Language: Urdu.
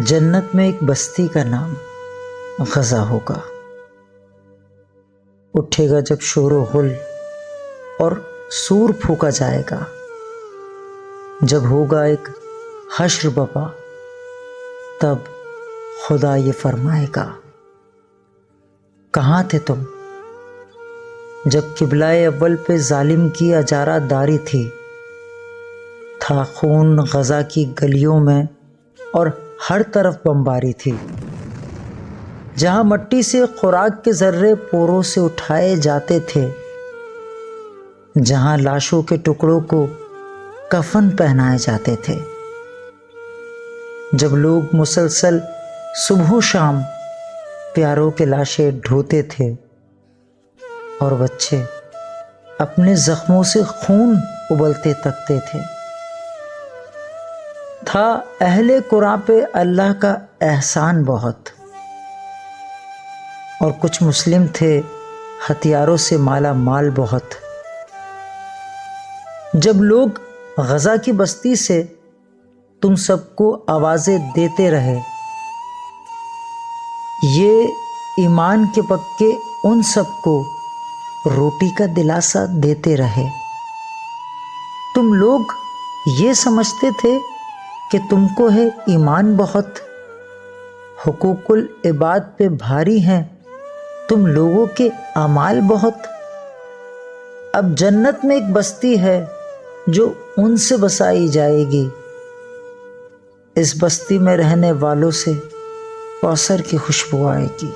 جنت میں ایک بستی کا نام غزہ ہوگا۔ اٹھے گا جب شور و غل اور سور پھونکا جائے گا، جب ہوگا ایک حشر بپا، تب خدا یہ فرمائے گا، کہاں تھے تم جب قبلہ اول پہ ظالم کی اجارہ داری تھی؟ تھا خون غزہ کی گلیوں میں اور ہر طرف بمباری تھی، جہاں مٹی سے خوراک کے ذرے پوروں سے اٹھائے جاتے تھے، جہاں لاشوں کے ٹکڑوں کو کفن پہنائے جاتے تھے، جب لوگ مسلسل صبح و شام پیاروں کے لاشیں ڈھوتے تھے اور بچے اپنے زخموں سے خون ابلتے تکتے تھے۔ تھا اہل قرآن پہ اللہ کا احسان بہت، اور کچھ مسلم تھے ہتھیاروں سے مالا مال بہت۔ جب لوگ غزہ کی بستی سے تم سب کو آوازیں دیتے رہے، یہ ایمان کے پکے ان سب کو روٹی کا دلاسا دیتے رہے، تم لوگ یہ سمجھتے تھے کہ تم کو ہے ایمان بہت، حقوق العباد پہ بھاری ہیں تم لوگوں کے اعمال بہت۔ اب جنت میں ایک بستی ہے جو ان سے بسائی جائے گی، اس بستی میں رہنے والوں سے کوثر کی خوشبو آئے گی۔